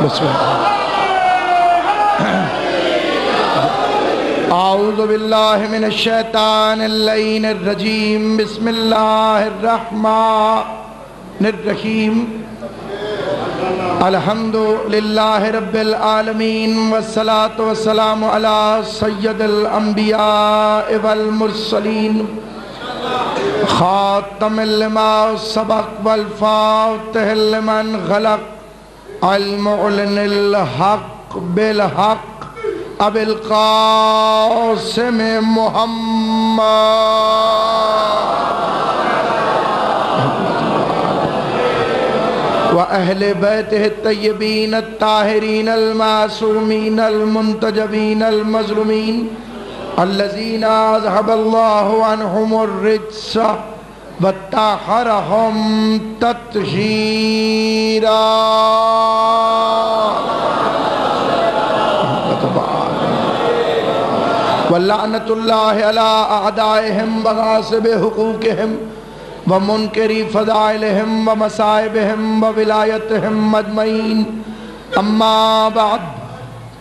بسم اللہ. اعوذ باللہ من الشیطان اللعین الرجیم. بسم اللہ الرحمن الرحیم. الحمد للہ رب العالمین والصلاة والسلام علی سید الانبیاء والمرسلین خاتم لما سبق والفاتح لمن غلق المعلن الحق بالحق ابی القاسم محمد وأهل بيته الطيبين الطاهرين المعصومين المنتجبين المظلومين الذين أذهب الله عنهم الرجس وطهرهم تطهيرا. ولعنة الله على أعدائهم وغاصب حقوقهم ومنکری فضائلہم ومصائبہم وولایتہم اجمعین. اما بعد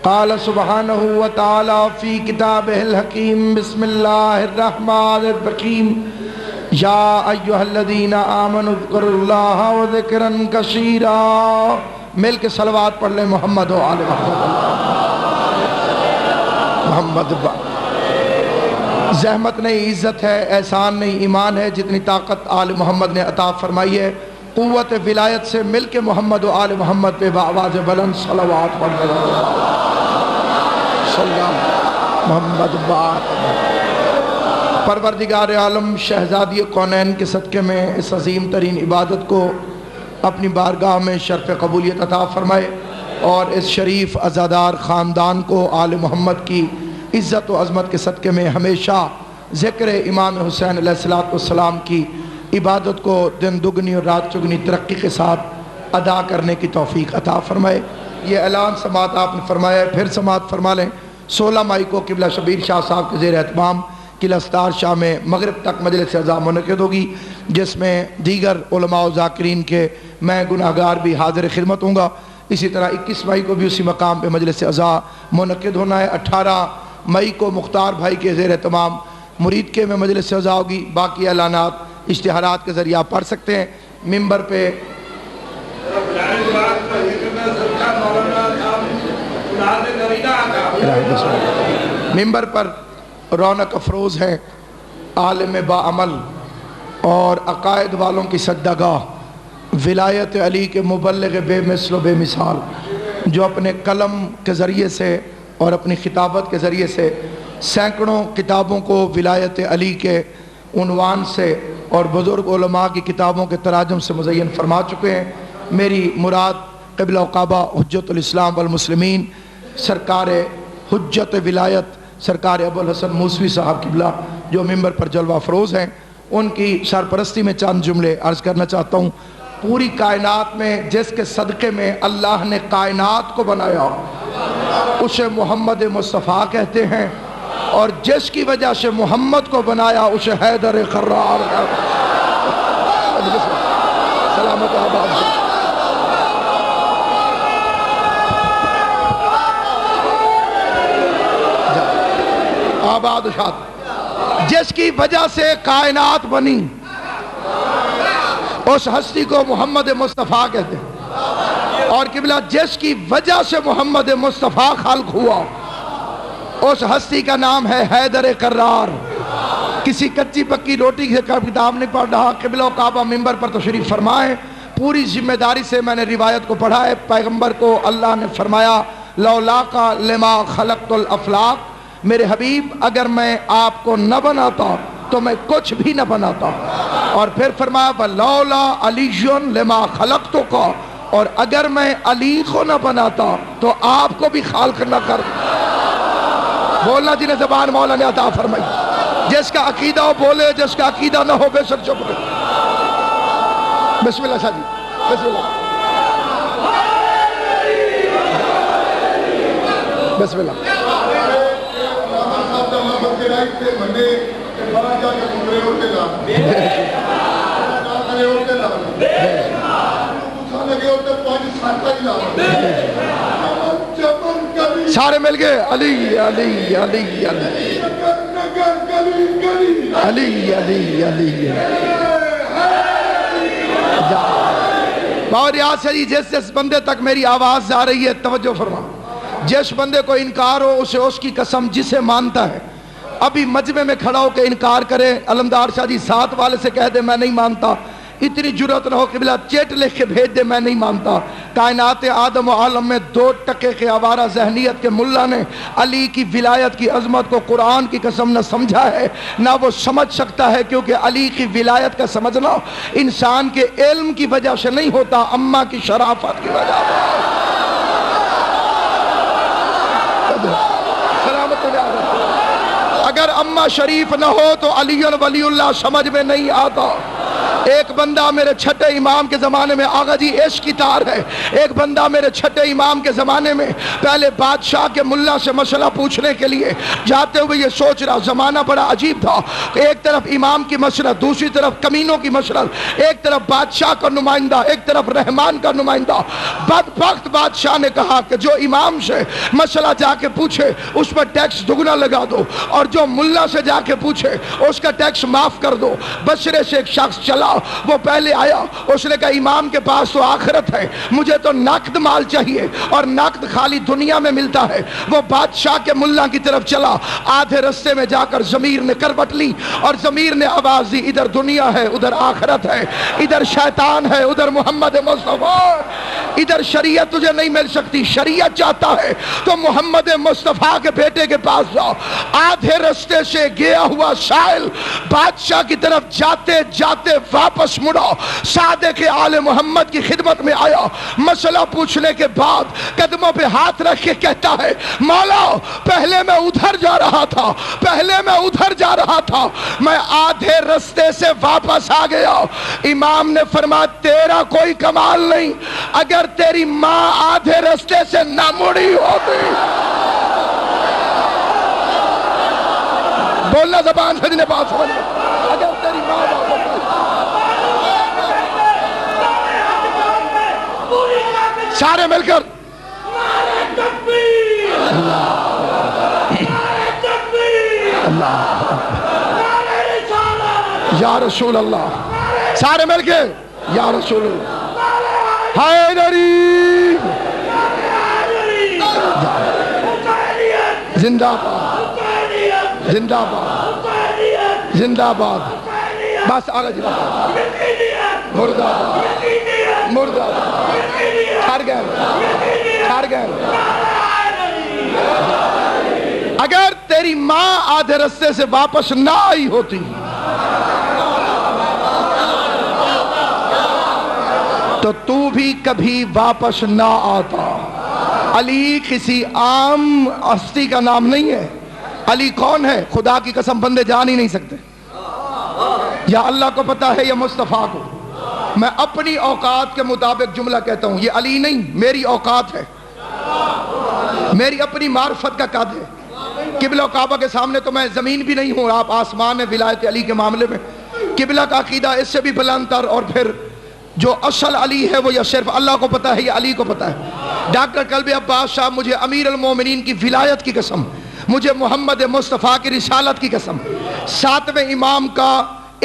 قال سبحانہ وتعالی فی کتابہ الحکیم. بسم اللہ الرحمن الرحیم. یا ایہا الذین آمنوا اذکروا اللہ وذکرا کثیرا. مل کے صلوات پڑھ لیں محمد و آل محمد. زحمت نہیں عزت ہے، احسان نہیں ایمان ہے. جتنی طاقت آل محمد نے عطا فرمائی ہے، قوت ولایت سے مل کے محمد و آل محمد پہ بآواز بلند صلوات پڑھ رہے ہیں. سلام محمد بات. پروردگار عالم شہزادی کونین کے صدقے میں اس عظیم ترین عبادت کو اپنی بارگاہ میں شرف قبولیت عطا فرمائے، اور اس شریف عزادار خاندان کو آل محمد کی عزت و عظمت کے صدقے میں ہمیشہ ذکر امام حسین علیہ السلام کی عبادت کو دن دگنی اور رات چگنی ترقی کے ساتھ ادا کرنے کی توفیق عطا فرمائے. یہ اعلان سماعت آپ نے فرمایا ہے، پھر سماعت فرما لیں. 16 مئی کو قبلہ شبیر شاہ صاحب کے زیر اہتمام قلعہ ستار شاہ میں مغرب تک مجلس عزا منعقد ہوگی، جس میں دیگر علماء و ذاکرین کے میں گناہگار بھی حاضر خدمت ہوں گا. اسی طرح 21 مئی کو بھی اسی مقام پہ مجلس عزا منعقد ہونا ہے. 18 مئی کو مختار بھائی کے زیر اہتمام مرید کے میں مجلس عزا ہوگی. باقی اعلانات اشتہارات کے ذریعہ پڑھ سکتے ہیں. ممبر پہ ممبر پر رونق افروز ہیں، عالم باعمل اور عقائد والوں کی سجدہ ولایت علی کے مبلغ بے مثل و بے مثال، جو اپنے قلم کے ذریعے سے اور اپنی خطابت کے ذریعے سے سینکڑوں کتابوں کو ولایت علی کے عنوان سے اور بزرگ علماء کی کتابوں کے تراجم سے مزین فرما چکے ہیں. میری مراد قبلہ و کعبہ حجت الاسلام والمسلمین سرکار حجت ولایت سرکار ابو الحسن موسوی صاحب قبلہ جو ممبر پر جلوہ افروز ہیں، ان کی سرپرستی میں چند جملے عرض کرنا چاہتا ہوں. پوری کائنات میں جس کے صدقے میں اللہ نے کائنات کو بنایا اسے محمد مصطفیٰ کہتے ہیں، اور جس کی وجہ سے محمد کو بنایا اسے حیدر قرار سلامت آباد. آباد شاد. جس کی وجہ سے کائنات بنی اس ہستی کو محمد مصطفیٰ کہتے ہیں، اور قبلہ جس کی وجہ سے محمد مصطفیٰ خلق ہوا اس ہستی کا نام ہے حیدر قرار. کسی کچی پکی روٹی سے کتاب نہیں پڑھ رہا. قبلہ و کعبہ ممبر پر تشریف فرمائیں. پوری ذمہ داری سے میں نے روایت کو پڑھا ہے. پیغمبر کو اللہ نے فرمایا لولاک لما خلقت الافلاق، میرے حبیب اگر میں آپ کو نہ بناتا تو میں کچھ بھی نہ بناتا. اور پھر فرمایا وَلَوْلَا عَلِيٌّ لِمَا خَلَقْتُكَ، اور اگر میں علی کو نہ بناتا تو آپ کو بھی خالق نہ کر. بولنا جنہیں زبان مولا نے عطا فرمائی. جس کا عقیدہ ہو بولے، جس کا عقیدہ نہ ہو بے شک چپ رہے. بسم اللہ شاہ جی، بسم اللہ بسم اللہ. سارے مل گئے علی علی علی علی علی علی علی اور یاد سے جس بندے تک میری آواز جا رہی ہے توجہ فرما، جس بندے کو انکار ہو اسے اس کی قسم جسے مانتا ہے ابھی مجمع میں کھڑا ہو کے انکار کرے، علمدار شاہ جی ساتھ والے سے کہہ دے میں نہیں مانتا، اتنی جرات نہ ہو قبلہ چیٹ لکھ کے بھیج دے میں نہیں مانتا۔ کائنات آدم و عالم میں 2% کے آوارہ ذہنیت کے ملا نے علی کی ولایت کی عظمت کو قرآن کی قسم نہ سمجھا ہے نہ وہ سمجھ سکتا ہے، کیونکہ علی کی ولایت کا سمجھنا انسان کے علم کی وجہ سے نہیں ہوتا، اماں کی شرافت کی وجہ سے۔ اگر اماں شریف نہ ہو تو علی ولی اللہ سمجھ میں نہیں آتا۔ ایک بندہ میرے چھٹے امام کے زمانے میں آغا جی عشق کی تار ہے، ایک بندہ میرے چھٹے امام کے زمانے میں پہلے بادشاہ کے ملا سے مسئلہ پوچھنے کے لیے جاتے ہوئے یہ سوچ رہا، زمانہ بڑا عجیب تھا، ایک طرف امام کی مشرت، دوسری طرف کمینوں کی مشرت، ایک طرف بادشاہ کا نمائندہ، ایک طرف رحمان کا نمائندہ۔ بدبخت بادشاہ نے کہا کہ جو امام سے مسئلہ جا کے پوچھے اس پر ٹیکس دگنا لگا دو، اور جو ملا سے جا کے پوچھے اس کا ٹیکس معاف کر دو۔ بصرے سے ایک شخص چلا، وہ پہلے آیا، اس نے کہا امام کے پاس تو آخرت ہے، مجھے تو نقد مال چاہیے، اور نقد خالی دنیا میں ملتا ہے۔ وہ بادشاہ کے ملا کی طرف چلا، آدھے رستے میں جا کر ضمیر نے کروٹ لی اور ضمیر نے آواز دی، ادھر دنیا ہے ادھر آخرت ہے، ادھر شیطان ہے ادھر محمد مصطفیٰ، ادھر شریعت تجھے نہیں مل سکتی، شریعت چاہتا ہے تو محمد مصطفیٰ کے بیٹے کے پاس جاؤ۔ آدھے رستے سے گیا ہوا سائل بادشاہ کی طرف جاتے جاتے واپس مڑا، صادق آل محمد کی خدمت میں آیا، مسئلہ پوچھنے کے بعد قدموں پہ ہاتھ رکھ کے کہتا ہے مولا پہلے میں ادھر جا رہا تھا، میں آدھے رستے سے واپس آ گیا۔ امام نے فرمایا تیرا کوئی کمال نہیں، اگر تیری ماں آدھے رستے سے نہ مڑی ہوتی، بولنا زبان سے جنہیں بات سمجھ، اگر تیری ماں سارے مل کر یا رسول اللہ، سارے مل کے یا رسول اللہ، حیدری زندہ باد، زندہ باد، زندہ باد، بس آگے جی، مردہ باد، مردہ باد، اگر تیری ماں آدھے رستے سے واپس نہ آئی ہوتی تو تو بھی کبھی واپس نہ آتا۔ علی کسی عام ہستی کا نام نہیں ہے، علی کون ہے؟ خدا کی قسم بندے جان ہی نہیں سکتے، یا اللہ کو پتا ہے یا مصطفیٰ کو۔ میں اپنی اوقات کے مطابق جملہ کہتا ہوں، یہ علی نہیں میری اوقات ہے، میری اپنی معرفت کا قد ہے۔ قبلہ و کعبہ کے سامنے تو میں زمین بھی نہیں ہوں، آپ آسمان ہے ولایت علی کے معاملے میں۔ قبلہ کا عقیدہ اس سے بھی بلند تر، اور پھر جو اصل علی ہے وہ یہ صرف اللہ کو پتا ہے، یہ علی کو پتا ہے۔ ڈاکٹر قلب عباس صاحب مجھے امیر المومنین کی ولایت کی قسم، مجھے محمد مصطفیٰ کی رسالت کی قسم، 7ویں امام کا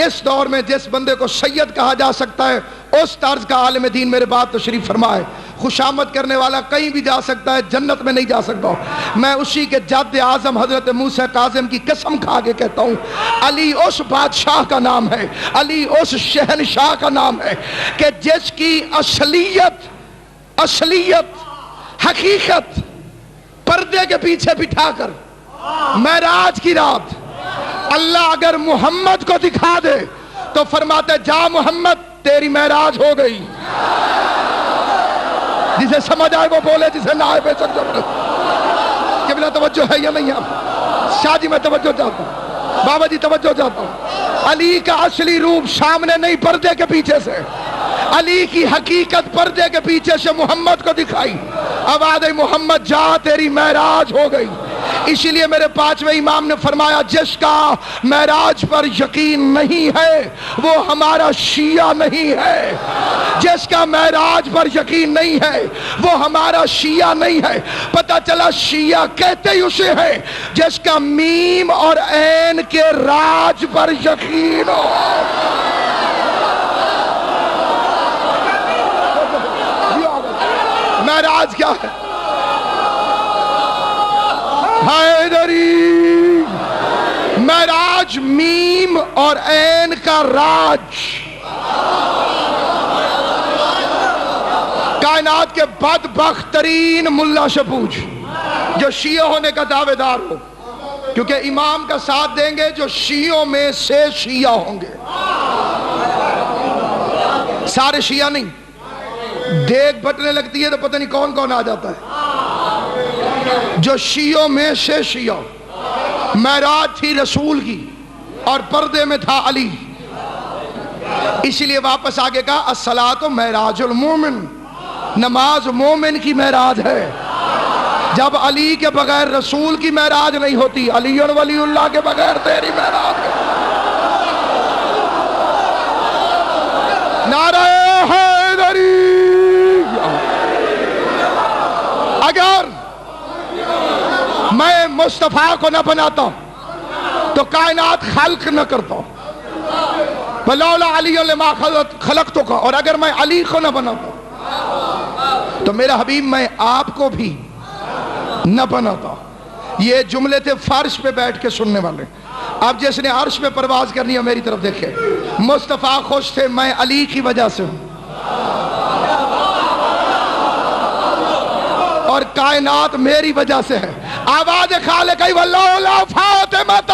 اس دور میں جس بندے کو سید کہا جا سکتا ہے اس طرز کا عالم دین میرے بعد تشریف فرما ہے۔ خوشامد کرنے والا کہیں بھی جا سکتا ہے، جنت میں نہیں جا سکتا۔ میں اسی کے جد اعظم حضرت موسیٰ کاظم کی قسم کھا کے کہتا ہوں، علی اس بادشاہ کا نام ہے، علی اس شہنشاہ کا نام ہے کہ جس کی اصلیت حقیقت پردے کے پیچھے بٹھا کر معراج کی رات اللہ اگر محمد کو دکھا دے تو فرماتے جا محمد تیری معراج ہو گئی۔ جسے سمجھ آئے وہ بولے، جسے نہ آئے بے شک جو بولے۔ قبلہ توجہ ہے یا نہیں ہے؟ شاہ جی میں توجہ چاہتا ہوں، بابا جی توجہ چاہتا ہوں۔ علی کا اصلی روپ سامنے نہیں پردے کے پیچھے سے، علی کی حقیقت پردے کے پیچھے سے محمد کو دکھائی۔ آواز محمد جا تیری معراج ہو گئی۔ اسی لیے میرے پانچویں امام نے فرمایا جس کا معراج پر یقین نہیں ہے وہ ہمارا شیعہ نہیں ہے، جس کا معراج پر یقین نہیں ہے وہ ہمارا شیعہ نہیں ہے۔ پتہ چلا شیعہ کہتے ہی اسے ہے جس کا میم اور عین کے راج پر یقین ہو۔ معراج کیا ہے؟ حیدری، معراج میم اور عین کا راج۔ کائنات کے بدبخت ترین ملا سے پوچھ جو شیعہ ہونے کا دعوے دار ہو، کیونکہ امام کا ساتھ دیں گے جو شیعوں میں سے شیعہ ہوں گے، سارے شیعہ نہیں۔ دیکھ بٹنے لگتی ہے تو پتہ نہیں کون کون آ جاتا ہے۔ جو شیعوں میں سے شیعہ، معراج تھی رسول کی اور پردے میں تھا علی، اسی لیے واپس آگے کہا الصلاۃ معراج المومن، نماز مومن کی معراج ہے۔ جب علی کے بغیر رسول کی معراج نہیں ہوتی، علی ولی اللہ کے بغیر تیری معراج ہے۔ نعرہ حیدری۔ اگر میں مصطفیٰ کو نہ بناتا تو کائنات خلق نہ کرتا، وَلَوْلَا عَلِيٌّ لِمَا خَلَقْتُكَ، اور اگر میں علی کو نہ بناتا تو میرا حبیب میں آپ کو بھی نہ بناتا۔ یہ جملے تھے فرش پہ بیٹھ کے سننے والے۔ اب جس نے عرش پہ پرواز کرنی ہے میری طرف دیکھے۔ مصطفیٰ خوش تھے میں علی کی وجہ سے ہوں، اور کائنات میری وجہ سے ہے۔ آواز خالق وَلَوْلَا فَاطِمَةُ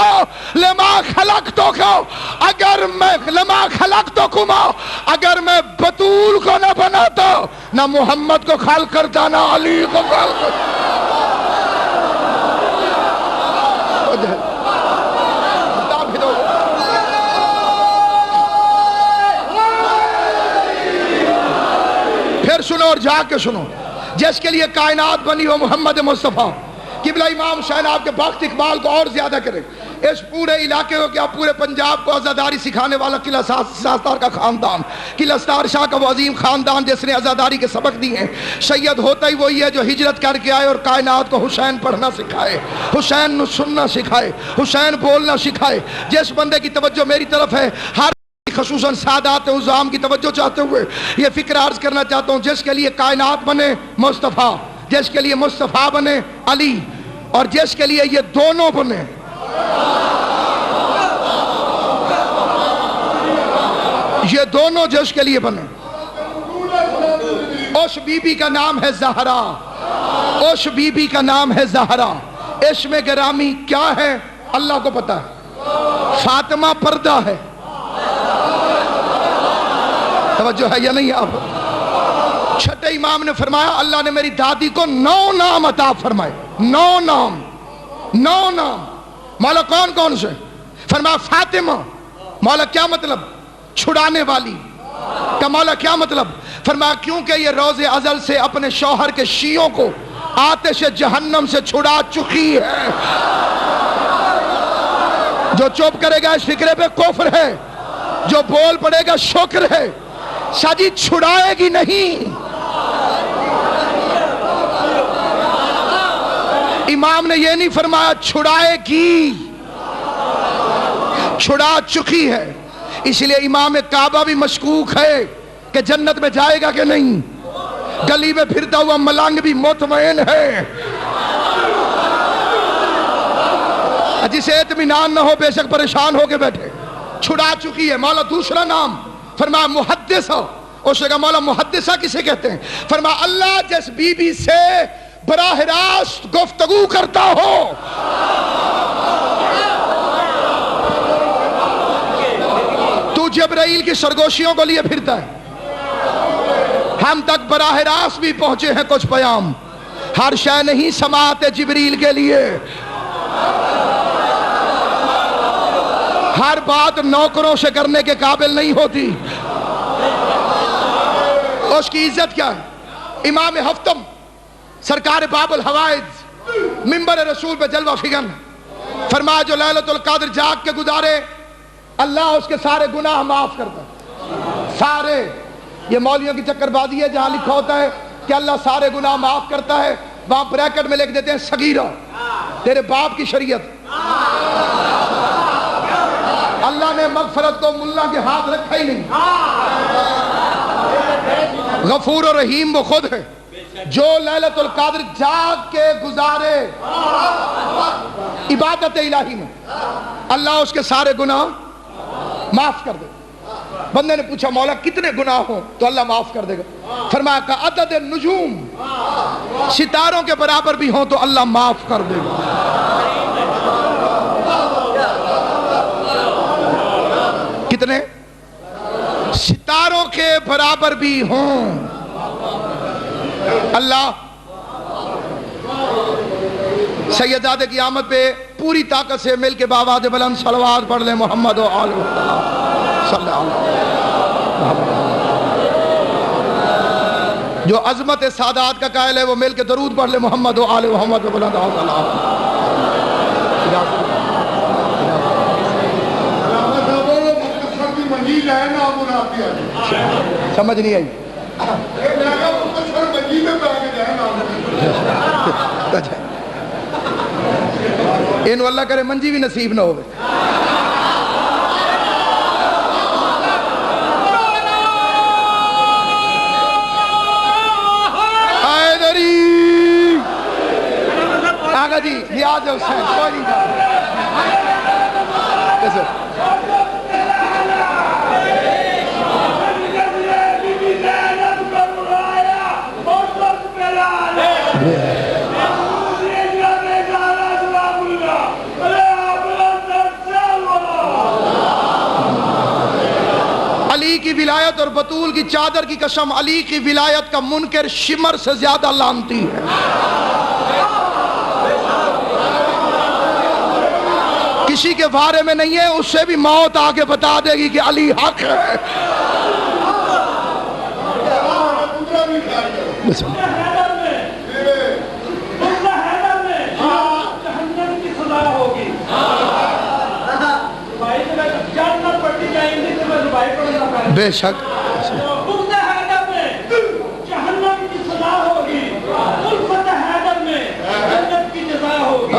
لِمَا خَلَقْتُكَ، اگر میں لما خلقتکما، اگر میں بطول کو نہ بناتا نہ محمد کو خلق کرتا نہ علی کو خلق کرتا۔ پھر سنو اور جا کے سنو، جس کے لیے کائنات بنی ہو محمد مصطفیٰ۔ قبلہ امام شاہین آپ کے بخت اقبال کو اور زیادہ کرے، اس پورے علاقے کو کیا پورے پنجاب کو عزاداری سکھانے والا قلعہ ساستار کا خاندان، قلعہ سار شاہ کا وہ عظیم خاندان جس نے عزاداری کے سبق دیے ہیں۔ سید ہوتا ہی وہی ہے جو ہجرت کر کے آئے اور کائنات کو حسین پڑھنا سکھائے، حسین نو سننا سکھائے، حسین بولنا سکھائے۔ جس بندے کی توجہ میری طرف ہے، ہر خصوصاً سادات عظام کی توجہ چاہتے ہوئے یہ فکر عرض کرنا چاہتا ہوں، جس کے لیے کائنات بنے مصطفیٰ، جس کے لیے مصطفیٰ بنے علی، اور جس کے لیے یہ دونوں بنے، یہ دونوں جس کے لیے بنے، اس بی بی کا نام ہے زہرا، اس بی بی کا نام ہے زہرا۔ اسم گرامی کیا ہے اللہ کو پتا ہے، فاطمہ پردہ ہے۔ توجہ ہے یا نہیں؟ آپ چھٹے امام نے فرمایا اللہ نے میری دادی کو 9 نام عطا فرمائے، 9 نام، 9 نام۔ مولا کون کون سے؟ فرمایا فاطمہ۔ مولا کیا مطلب؟ چھڑانے والی۔ کہ مولا کیا مطلب؟ فرمایا کیونکہ یہ روز ازل سے اپنے شوہر کے شیعوں کو آتش جہنم سے چھڑا چکی ہے۔ جو چپ کرے گا اس فکرے پہ کفر ہے، جو بول پڑے گا شکر ہے۔ شاجی چھڑائے گی نہیں، امام نے یہ نہیں فرمایا چھڑائے گی، چھڑا چکی ہے۔ اس لیے امام کعبہ بھی مشکوک ہے کہ جنت میں جائے گا کہ نہیں، گلی میں پھرتا ہوا ملنگ بھی مطمئن ہے۔ جسے اطمینان نہ ہو بے شک پریشان ہو کے بیٹھے، چھڑا چکی ہے۔ مولا دوسرا نام فرمایا محدثہ، اس نے کہا مولا محدثہ کسے کہتے ہیں؟ فرمایا اللہ جس بی بی سے براہ راست گفتگو کرتا ہو۔ تو جبرائیل کی سرگوشیوں کو لیے پھرتا ہے، ہم تک براہ راست بھی پہنچے ہیں کچھ پیام، ہر شے نہیں سماعت جبریل کے لیے، ہر بات نوکروں سے کرنے کے قابل نہیں ہوتی۔ اس کی عزت کیا ہے؟ امام ہفتم سرکار باب الحوائج منبر رسول پہ جلوہ فکن، فرمایا جو لیلۃ القدر جاگ کے گزارے اللہ اس کے سارے گناہ معاف کرتا ہے، سارے۔ یہ مولویوں کی چکر بازی ہے، جہاں لکھا ہوتا ہے کہ اللہ سارے گناہ معاف کرتا ہے، وہاں بریکٹ میں لکھ دیتے ہیں صغیرہ، تیرے باپ کی شریعت۔ اللہ نے مغفرت کو ملا کے ہاتھ رکھا ہی نہیں۔ غفور و رحیم وہ خود ہے، جو لیلۃ القدر جاگ کے گزارے عبادت الہی میں، اللہ اس کے سارے گناہ معاف کر دے۔ بندے نے پوچھا مولا کتنے گناہ ہوں تو اللہ معاف کر دے گا؟ فرمایا کہ عدد النجوم، ستاروں کے برابر بھی ہوں تو اللہ معاف کر دے گا۔ کتنے؟ ستاروں کے برابر بھی ہوں اللہ۔ سیدزادے کی آمد پہ پوری طاقت سے مل کے بآواز بلند صلوات پڑھ لیں محمد و آل صلی اللہ علیہ وسلم۔ جو عظمت سادات کا قائل ہے وہ مل کے درود پڑھ لیں محمد و آل محمد و بلند سمجھ نہیں آئی؟ انہوں اللہ کرے منجی بھی نصیب نہ ہوئے۔ آگا جی نیاز حسین کوئی نہیں جا کیسے علی کی ولایت اور بطول کی چادر کی قسم، علی کی ولایت کا منکر شمر سے زیادہ لعنتی ہے۔ کسی کے بارے میں نہیں ہے، اس سے بھی موت آکے بتا دے گی کہ علی حق ہے۔ بے شک جہنم کی سزا ہوگی، الفت حیدر میں جنت کی جزا ہوگی۔